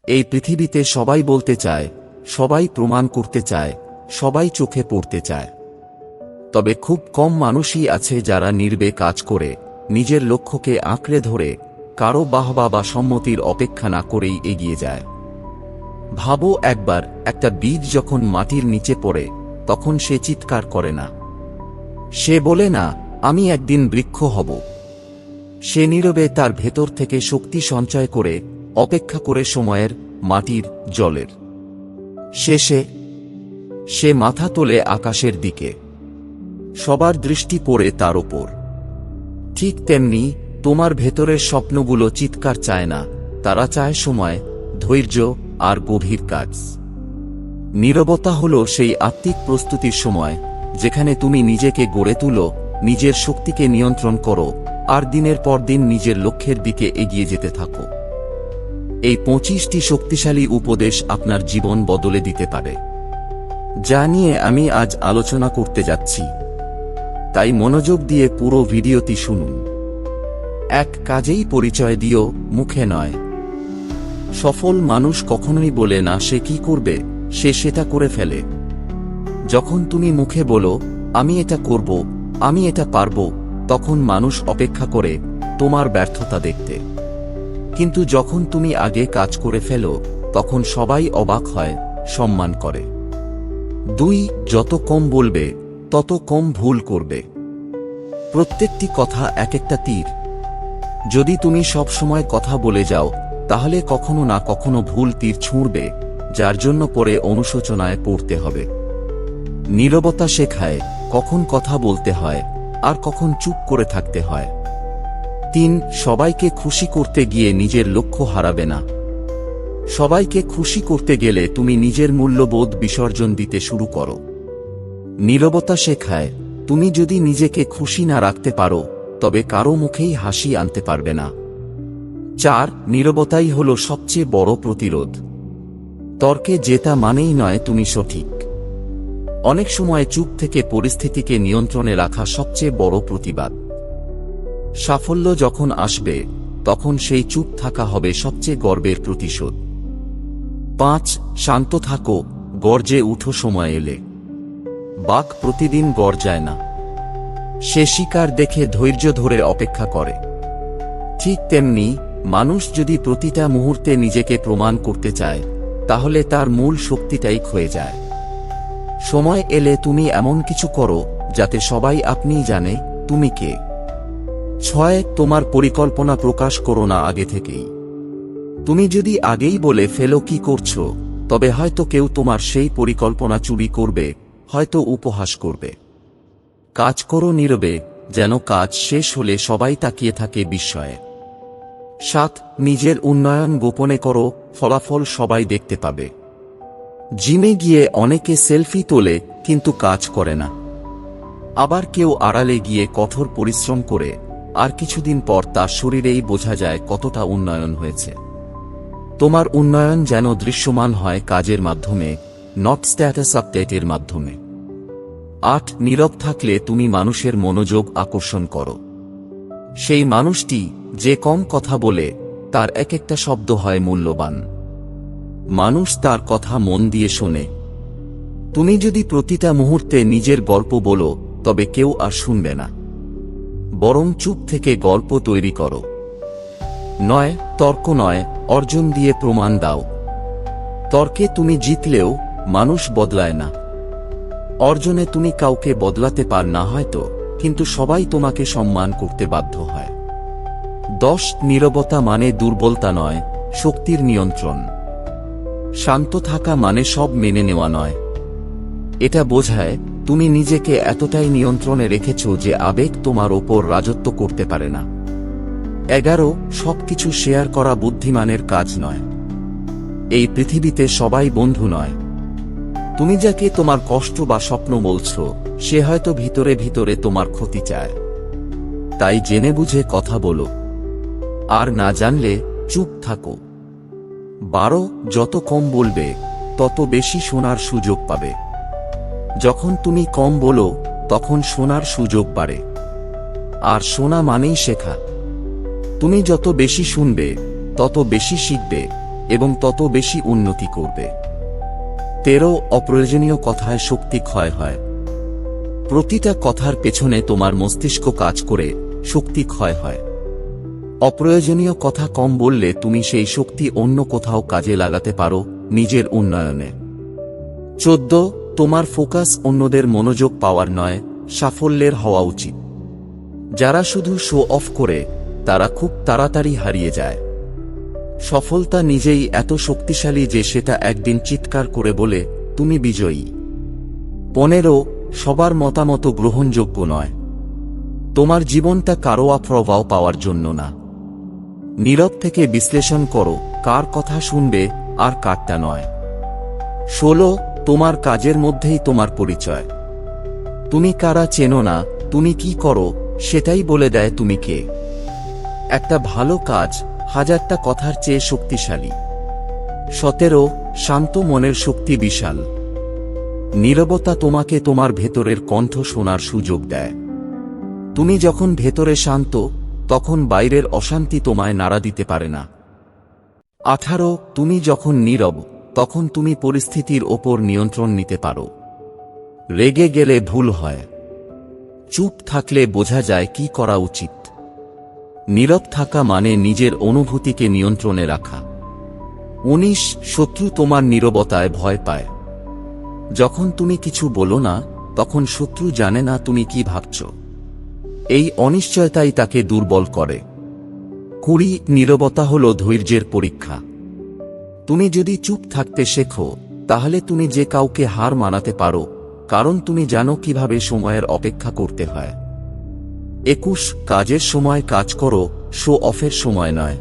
এই পৃথিবীতে সবাই বলতে চায়, সবাই প্রমাণ করতে চায়, সবাই চোখে পড়তে চায়। তবে খুব কম মানুষই আছে যারা নীরবে কাজ করে, নিজের লক্ষ্যকে আঁকড়ে ধরে, কারো বাহবা বা সম্মতির অপেক্ষা না করেই এগিয়ে যায়। ভাবো একবার, একটা বীজ যখন মাটির নিচে পড়ে, তখন সে চিৎকার করে না। সে বলে না, আমি একদিন বৃক্ষ হব। সে নীরবে তার ভেতর থেকে শক্তি সঞ্চয় করে, অপেক্ষা করে সময়ের, মাটির, জলের। শেষে সে মাথা তোলে আকাশের দিকে। সবার দৃষ্টি পড়ে তার ওপর। ঠিক তেমনি তোমার ভেতরের স্বপ্নগুলো চিৎকার চায় না, তারা চায় সময়, ধৈর্য আর গভীর কাজ। নীরবতা হলো সেই আত্মিক প্রস্তুতির সময়, যেখানে তুমি নিজেকে গড়ে তুলো, নিজের শক্তিকে নিয়ন্ত্রণ করো, আর দিনের পর দিন নিজের লক্ষ্যের দিকে এগিয়ে যেতে থাকো। এই 25টি শক্তিশালী উপদেশ আপনার জীবন বদলে দিতে পারে, যা নিয়ে আমি আজ আলোচনা করতে যাচ্ছি। তাই মনোযোগ দিয়ে পুরো ভিডিওটি শুনুন। এক, কাজেই পরিচয় দিও, মুখে নয়। সফল মানুষ কখনোই বলে না সে কি করবে, সে সেটা করে ফেলে। যখন তুমি মুখে বলো, আমি এটা করব, আমি এটা পারবো, তখন মানুষ অপেক্ষা করে তোমার ব্যর্থতা দেখতে। কিন্তু যখন তুমি আগে কাজ করে ফেলো, তখন সবাই অবাক হয়, সম্মান করে। 2, যত কম বলবে, তত কম ভুল করবে। প্রত্যেকটি কথা এক একটা তীর। যদি তুমি সব সময় কথা বলে যাও, তাহলে কখনো না কখনো ভুল তীর ছুঁড়বে, যার জন্য পরে অনুশোচনায় পড়তে হবে। নীরবতা শেখায় কখন কথা বলতে হয় আর কখন চুপ করে থাকতে হয়। 3, সবাইকে খুশি করতে গিয়ে নিজের লক্ষ্য হারাবে না। সবাইকে খুশি করতে গেলে তুমি নিজের মূল্যবোধ বিসর্জন দিতে শুরু করো। নীরবতা শেখায়, তুমি যদি নিজেকে খুশি না রাখতে পারো, তবে কারো মুখেই হাসি আনতে পারবে না। 4, নীরবতাই হলো সবচেয়ে বড় প্রতিরোধ। তর্কে জেতা মানেই নয় তুমি সঠিক। অনেক সময় চুপ থেকে পরিস্থিতিকে নিয়ন্ত্রণে রাখা সবচেয়ে বড় প্রতিবাদ। সাফল্য যখন আসবে, তখন সেই চুপ থাকা হবে সবচেয়ে গর্বের প্রতিশোধ। 5, শান্ত থাকো, গর্জে উঠো সময় এলে। বাঘ প্রতিদিন গর্জায় না, সে শিকার দেখে ধৈর্য ধরে অপেক্ষা করে। ঠিক তেমনি মানুষ যদি প্রতিটা মুহূর্তে নিজেকে প্রমাণ করতে চায়, তাহলে তার মূল শক্তিটাই ক্ষয়ে যায়। সময় এলে তুমি এমন কিছু করো, যাতে সবাই আপনিই জানে তুমি কে। 6, তোমার পরিকল্পনা প্রকাশ করো না আগে থেকেই। তুমি যদি আগেই বলে ফেলো কি করছো, তবে হয়তো কেউ তোমার সেই পরিকল্পনা চুরি করবে, হয়তো উপহাস করবে। কাজ করো নীরবে, যেন কাজ শেষ হলে সবাই তাকিয়ে থাকে বিস্ময়ে। 7, নিজের উন্নয়ন গোপনে করো, ফলাফল সবাই দেখতে পাবে। জিমে গিয়ে অনেকে সেলফি তোলে, কিন্তু কাজ করে না। আবার কেউ আড়ালে গিয়ে কঠোর পরিশ্রম করে, আর কিছুদিন পর তার শরীরেই বোঝা যায় কতটা উন্নয়ন হয়েছে। তোমার উন্নয়ন যেন দৃশ্যমান হয় কাজের মাধ্যমে, নট স্ট্যাটাস আপডেটের মাধ্যমে। 8, নীরব থাকলে তুমি মানুষের মনোযোগ আকর্ষণ করো। সেই মানুষটি যে কম কথা বলে, তার এক একটা শব্দ হয় মূল্যবান। মানুষ তার কথা মন দিয়ে শোনে। তুমি যদি প্রতিটা মুহূর্তে নিজের গল্প বলো, তবে কেউ আর শুনবে না, বরং চুপ থেকে গল্প তৈরি করো। 9, তর্ক নয়, অর্জন দিয়ে প্রমাণ দাও। তর্কে তুমি জিতলেও মানুষ বদলায় না। অর্জনে তুমি কাউকে বদলাতে পার না হয়তো, কিন্তু সবাই তোমাকে সম্মান করতে বাধ্য হয়। 10, নীরবতা মানে দুর্বলতা নয়, শক্তির নিয়ন্ত্রণ। শান্ত থাকা মানে সব মেনে নেওয়া নয়। এটা বোঝায় তুমি নিজেকে এতটাই নিয়ন্ত্রণে রেখেছ যে আবেগ তোমার ওপর রাজত্ব করতে পারে না। 11, সবকিছু শেয়ার করা বুদ্ধিমানের কাজ নয়। এই পৃথিবীতে সবাই বন্ধু নয়। তুমি যাকে তোমার কষ্ট বা স্বপ্ন বলছো, সে হয়তো ভিতরে ভিতরে তোমার ক্ষতি চায়। তাই জেনে বুঝে কথা বলো, আর না জানলে চুপ থাকো। 12, যত কম বলবে, তত বেশি শোনার সুযোগ পাবে। যখন তুমি কম বলো, তখন শোনার সুযোগ বাড়ে। আর শোনা মানেই শেখা। তুমি যত বেশি শুনবে, তত বেশি শিখবে, এবং তত বেশি উন্নতি করবে। 13 অপ্রয়োজনীয় কথায় শক্তি ক্ষয় হয়। প্রতিটা কথার পেছনে তোমার মস্তিষ্ক কাজ করে শক্তি ক্ষয় হয়। অপ্রয়োজনীয় কথা কম বললে তুমি সেই শক্তি অন্য কোথাও কাজে লাগাতে পারো, নিজের উন্নয়নে। 14 তোমার ফোকাস অন্যদের মনোযোগ পাওয়ার নয়, সাফল্যের হওয়া উচিত। যারা শুধু শো অফ করে তারা খুব তাড়াতাড়ি হারিয়ে যায়। সফলতা নিজেই এত শক্তিশালী যে সেটা একদিন চিৎকার করে বলে, তুমি বিজয়ী। 15 সবার মতামত গ্রহণযোগ্য নয়। তোমার জীবনটা কারো প্রভাব পাওয়ার জন্য না। নীরব থেকে বিশ্লেষণ করো, কার কথা শুনবে আর কারটা নয়। 16 তোমার কাজের মধ্যেই তোমার পরিচয়। তুমি কারা চেনো না, তুমি কি করো সেটাই বলে দেয় তুমি কে। একটা ভালো কাজ হাজারটা কথার চেয়ে শক্তিশালী। 17 শান্ত মনের শক্তি বিশাল। নীরবতা তোমাকে তোমার ভেতরের কণ্ঠ শোনার সুযোগ দেয়। তুমি যখন ভেতরে শান্ত, তখন বাইরের অশান্তি তোমায় নাড়া দিতে পারে না। 18 তুমি যখন নীরব, তখন তুমি পরিস্থিতির ওপর নিয়ন্ত্রণ নিতে পারো। রেগে গেলে ভুল হয়, চুপ থাকলে বোঝা যায় কি করা উচিত। নীরব থাকা মানে নিজের অনুভূতিকে নিয়ন্ত্রণে রাখা। 19 শত্রু তোমার নীরবতায় ভয় পায়। যখন তুমি কিছু বলো না, তখন শত্রু জানে না তুমি কি ভাবছ। এই অনিশ্চয়তাই তাকে দুর্বল করে। 20 নীরবতা হল ধৈর্যের পরীক্ষা। তুমি যদি চুপ থাকতে শেখো, তাহলে তুমি যে কাউকে হার মানাতে পারো, কারণ তুমি জানো কিভাবে সময়ের অপেক্ষা করতে হয়। 21 কাজের সময় কাজ করো, শো অফের সময় নয়।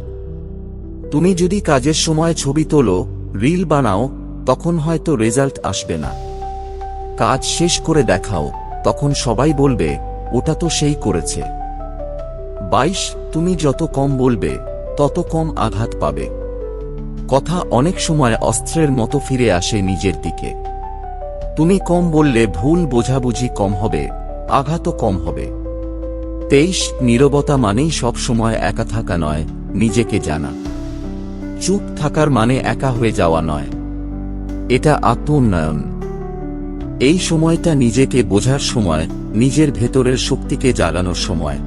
তুমি যদি কাজের সময় ছবি তোলো, রিল বানাও, তখন হয়তো রেজাল্ট আসবে না। কাজ শেষ করে দেখাও, তখন সবাই বলবে ওটা তো সেই করেছে। 22 তুমি যত কম বলবে, তত কম আঘাত পাবে। কথা অনেক সময় অস্ত্রের মতো ফিরে আসে নিজের দিকে। তুমি কম বললে ভুল বোঝাবুঝি কম হবে, আঘাতও কম হবে। 23 নীরবতা মানেই সব সময় একা থাকা নয়, নিজেকে জানা। চুপ থাকার মানে একা হয়ে যাওয়া নয়, এটা আত্ম উন্নয়ন। এই সময়টা নিজেকে বোঝার সময়, নিজের ভেতরের শক্তিকে জাগানোর সময়।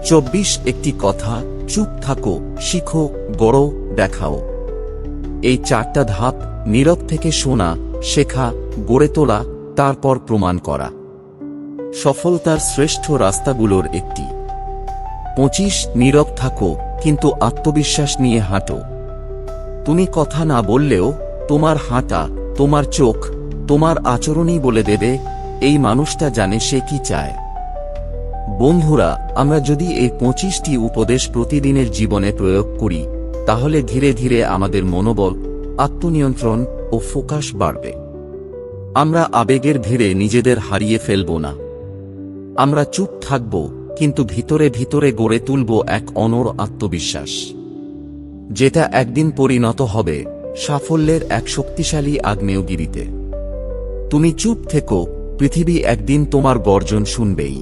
24 একটি কথা, চুপ থাকো, শিখো, গড়ো, দেখাও। এই 4টা ধাপ, নীরব থেকে শোনা, শেখা, গড়ে তোলা, তারপর প্রমাণ করা, সফলতার শ্রেষ্ঠ রাস্তাগুলোর একটি। 25 নীরব থাকো, কিন্তু আত্মবিশ্বাস নিয়ে হাঁটো। তুমি কথা না বললেও তোমার হাঁটা, তোমার চোখ, তোমার আচরণই বলে দেবে এই মানুষটা জানে সে কি চায়। বন্ধুরা, আমরা যদি এই 25টি উপদেশ প্রতিদিনের জীবনে প্রয়োগ করি, তাহলে ধীরে ধীরে আমাদের মনোবল, আত্মনিয়ন্ত্রণ ও ফোকাস বাড়বে। আমরা আবেগের ভিড়ে নিজেদের হারিয়ে ফেলব না। আমরা চুপ থাকব, কিন্তু ভিতরে ভিতরে গড়ে তুলব এক অনড় আত্মবিশ্বাস, যেটা একদিন পরিণত হবে সাফল্যের এক শক্তিশালী আগ্নেয়গিরিতে। তুমি চুপ থেকো, পৃথিবী একদিন তোমার গর্জন শুনবেই।